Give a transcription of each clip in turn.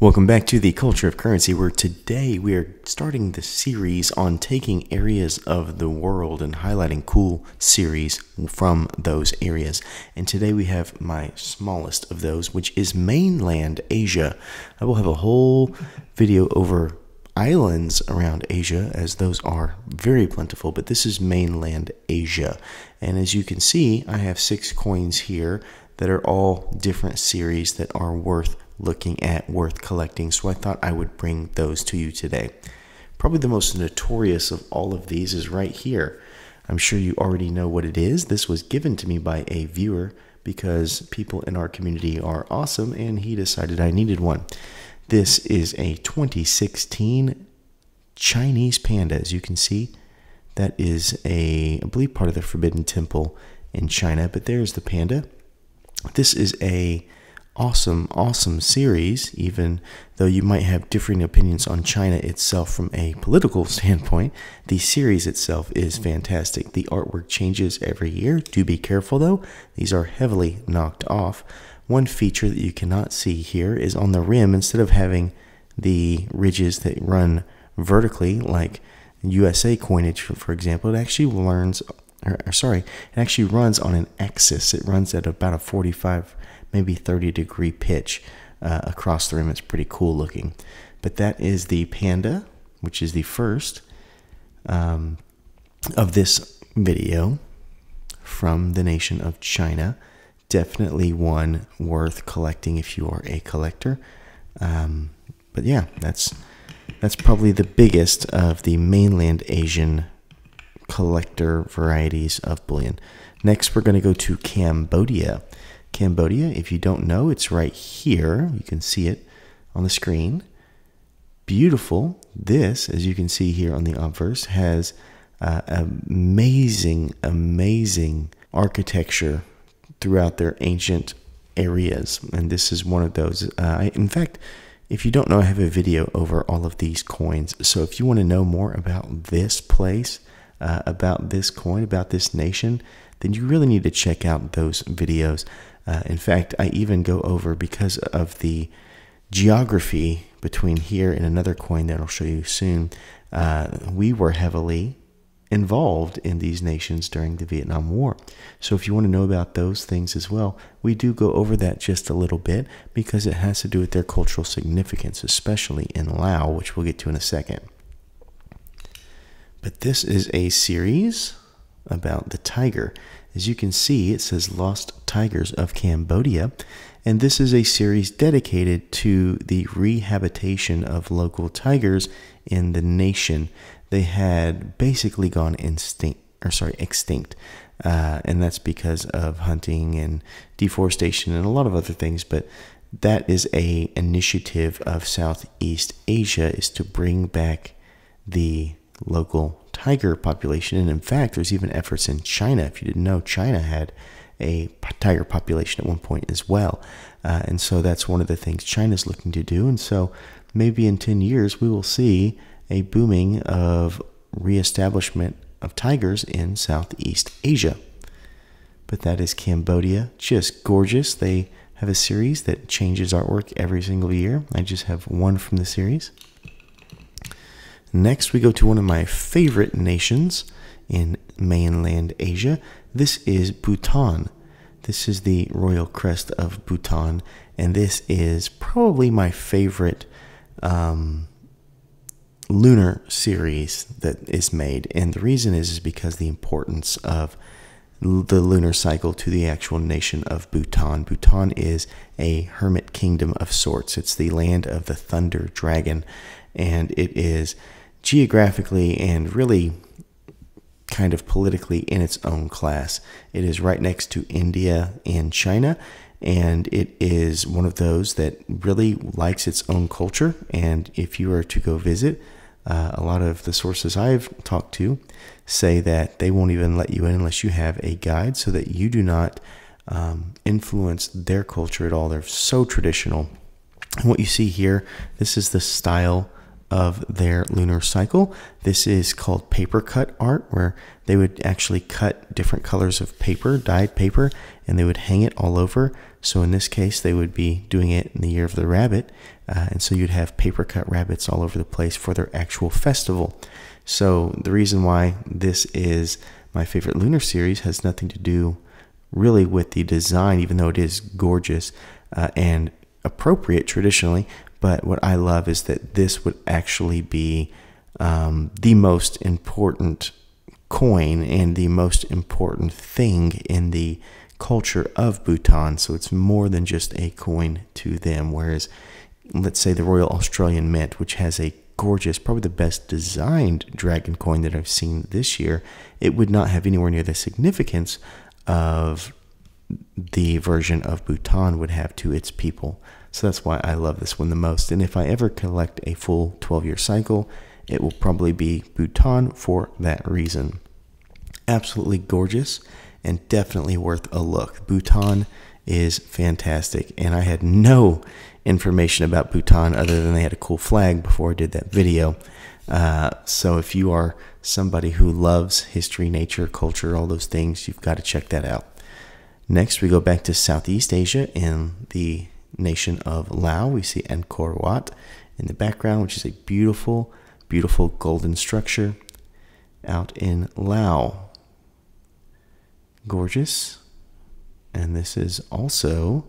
Welcome back to the Culture of Currency, where today we are starting the series on taking areas of the world and highlighting cool series from those areas. And today we have my smallest of those, which is mainland Asia. I will have a whole video over islands around Asia, as those are very plentiful, but this is mainland Asia. And as you can see, I have 6 coins here that are all different series that are worth looking at, worth collecting, so I thought I would bring those to you today. Probably the most notorious of all of these is right here. I'm sure you already know what it is. This was given to me by a viewer because people in our community are awesome and he decided I needed one. This is a 2016 Chinese panda. As you can see, that is I believe part of the Forbidden Temple in China, but there's the panda. This is a awesome series, even though you might have differing opinions on China itself from a political standpoint. The series itself is fantastic. The artwork changes every year. Do be careful though, these are heavily knocked off. One feature that you cannot see here is on the rim, instead of having the ridges that run vertically like USA coinage, for example, it actually runs on an axis. It runs at about a 45, maybe 30-degree pitch across the rim. It's pretty cool looking. But that is the panda, which is the first of this video from the nation of China. Definitely one worth collecting if you are a collector. But yeah, that's probably the biggest of the mainland Asian collector varieties of bullion. Next, we're going to go to Cambodia. Cambodia, if you don't know, it's right here. You can see it on the screen. Beautiful. This, as you can see here on the obverse, has amazing architecture throughout their ancient areas. And this is one of those. In fact, if you don't know, I have a video over all of these coins. So if you want to know more about this place, about this coin, about this nation, then you really need to check out those videos. In fact, I even go over, because of the geography between here and another coin that I'll show you soon, we were heavily involved in these nations during the Vietnam War. So if you want to know about those things as well, we do go over that just a little bit, because it has to do with their cultural significance, especially in Laos, which we'll get to in a second. But this is a series about the tiger. As you can see, it says Lost Tigers of Cambodia, and this is a series dedicated to the rehabilitation of local tigers in the nation. They had basically gone extinct, and that's because of hunting and deforestation and a lot of other things. But that is a initiative of Southeast Asia, is to bring back the local tiger population. And in fact, there's even efforts in China. If you didn't know, China had a tiger population at one point as well. And so that's one of the things China's looking to do. And so maybe in 10 years, we will see a booming of reestablishment of tigers in Southeast Asia. But that is Cambodia. Just gorgeous. They have a series that changes artwork every single year. I just have one from the series. Next, we go to one of my favorite nations in mainland Asia. This is Bhutan. This is the royal crest of Bhutan, and this is probably my favorite lunar series that is made. And the reason is because the importance of the lunar cycle to the actual nation of Bhutan. Bhutan is a hermit kingdom of sorts. It's the land of the thunder dragon, and it is geographically and really kind of politically in its own class. It is right next to India and China, and it is one of those that really likes its own culture. And if you were to go visit, a lot of the sources I've talked to say that they won't even let you in unless you have a guide, so that you do not influence their culture at all. They're so traditional. And what you see here, this is the style of their lunar cycle. This is called paper cut art, where they would actually cut different colors of paper, dyed paper, and they would hang it all over. So in this case, they would be doing it in the year of the rabbit, and so you'd have paper cut rabbits all over the place for their actual festival. So the reason why this is my favorite lunar series has nothing to do really with the design, even though it is gorgeous and appropriate traditionally. But what I love is that this would actually be the most important coin and the most important thing in the culture of Bhutan. So it's more than just a coin to them. Whereas, let's say the Royal Australian Mint, which has a gorgeous, probably the best designed dragon coin that I've seen this year, it would not have anywhere near the significance of the version of Bhutan would have to its people. So that's why I love this one the most. And if I ever collect a full 12-year cycle, it will probably be Bhutan for that reason. Absolutely gorgeous and definitely worth a look. Bhutan is fantastic, and I had no information about Bhutan other than they had a cool flag before I did that video. So if you are somebody who loves history, nature, culture, all those things, you've got to check that out. Next, we go back to Southeast Asia in the nation of Laos. We see Angkor Wat in the background, which is a beautiful, beautiful golden structure out in Laos. Gorgeous. And this is also,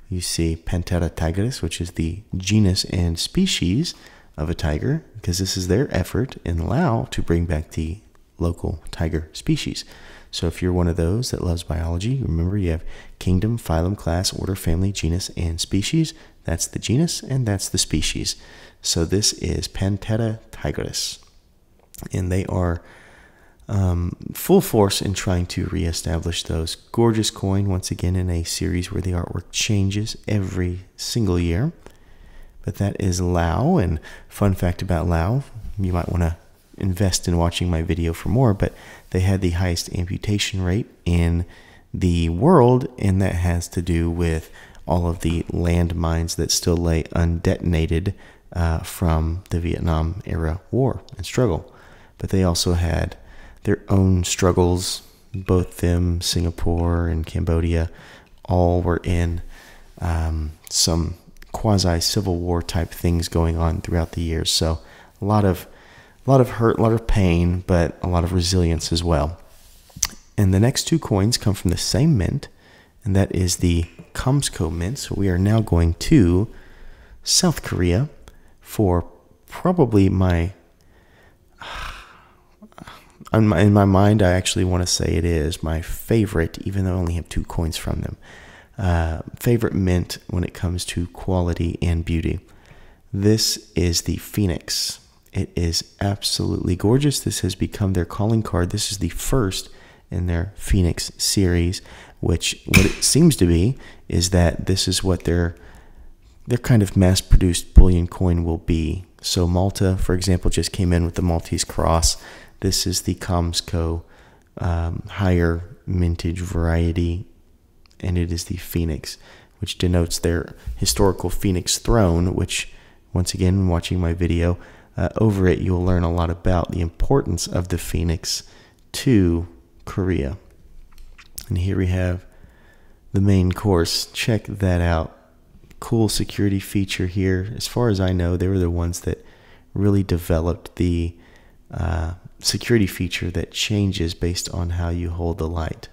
you see Panthera tigris, which is the genus and species of a tiger, because this is their effort in Laos to bring back the local tiger species. So if you're one of those that loves biology, remember you have kingdom, phylum, class, order, family, genus, and species. That's the genus and that's the species. So this is Panthera tigris. And they are full force in trying to reestablish those. Gorgeous coin, once again in a series where the artwork changes every single year. But that is Laos. And fun fact about Laos, you might want to invest in watching my video for more, but they had the highest amputation rate in the world, and that has to do with all of the landmines that still lay undetonated from the Vietnam era war and struggle. But they also had their own struggles, both them, Singapore and Cambodia, all were in some quasi-civil war type things going on throughout the years. So a lot of hurt, a lot of pain, but a lot of resilience as well. And the next two coins come from the same mint, and that is the Kamsko mint. So we are now going to South Korea for probably my, in my mind, I actually want to say it is my favorite, even though I only have two coins from them. Favorite mint when it comes to quality and beauty. This is the Phoenix. It is absolutely gorgeous. This has become their calling card. This is the first in their Phoenix series, which what it seems to be is that this is what their kind of mass-produced bullion coin will be. So Malta, for example, just came in with the Maltese cross. This is the Kamsko higher mintage variety, and it is the Phoenix, which denotes their historical Phoenix throne, which, once again, watching my video, over it, you'll learn a lot about the importance of the Phoenix to Korea. And here we have the main course. Check that out. Cool security feature here. As far as I know, they were the ones that really developed the security feature that changes based on how you hold the light.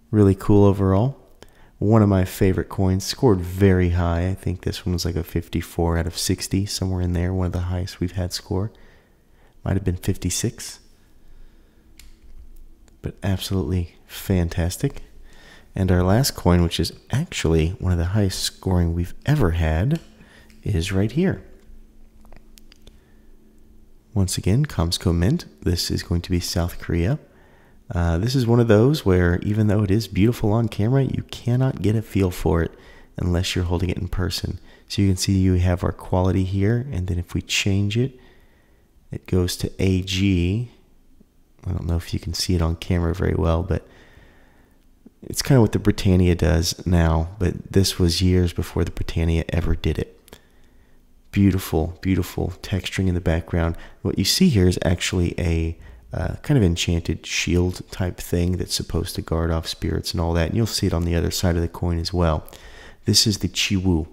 Really cool overall. One of my favorite coins, scored very high. I think this one was like a 54 out of 60, somewhere in there. One of the highest we've had score. Might have been 56. But absolutely fantastic. And our last coin, which is actually one of the highest scoring we've ever had, is right here. Once again, Kamsko Mint. This is going to be South Korea. This is one of those where, even though it is beautiful on camera, you cannot get a feel for it unless you're holding it in person. So you can see you have our quality here, and then if we change it, it goes to AG. I don't know if you can see it on camera very well, but It's kind of what the Britannia does now, but this was years before the Britannia ever did it. Beautiful, beautiful texturing in the background. What you see here is actually a kind of enchanted shield type thing that's supposed to guard off spirits and all that. And you'll see it on the other side of the coin as well. This is the Chiwu.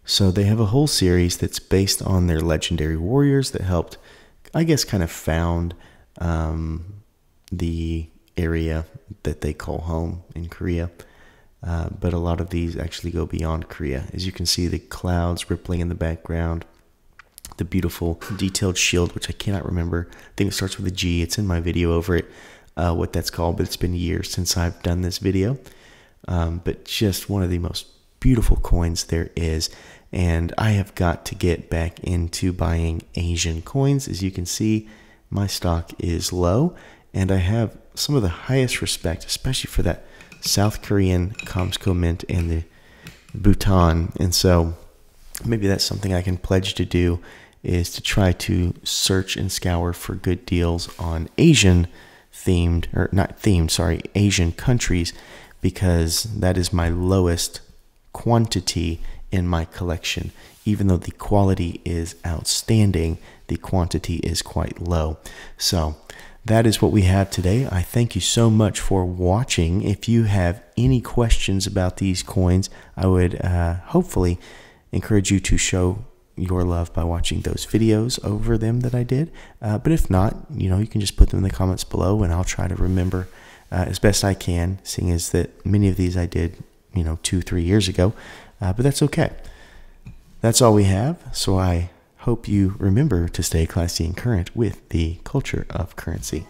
So they have a whole series that's based on their legendary warriors that helped, I guess, kind of found the area that they call home in Korea. But a lot of these actually go beyond Korea. As you can see, the clouds rippling in the background, the beautiful detailed shield, which I cannot remember. I think it starts with a G. It's in my video over it, what that's called, but it's been years since I've done this video. But just one of the most beautiful coins there is. And I have got to get back into buying Asian coins. As you can see, my stock is low, and I have some of the highest respect, especially for that South Korean Comsco Mint and the Bhutan. And so maybe that's something I can pledge to do, is to try to search and scour for good deals on Asian themed, or not themed, sorry, Asian countries, because that is my lowest quantity in my collection. Even though the quality is outstanding, the quantity is quite low. So that is what we have today. I thank you so much for watching. If you have any questions about these coins, I would hopefully encourage you to show your love by watching those videos over them that I did. But if not, you can just put them in the comments below, and I'll try to remember as best I can, seeing as that many of these I did 2-3 years ago. But that's okay. That's all we have. So I hope you remember to stay classy and current with the culture of currency.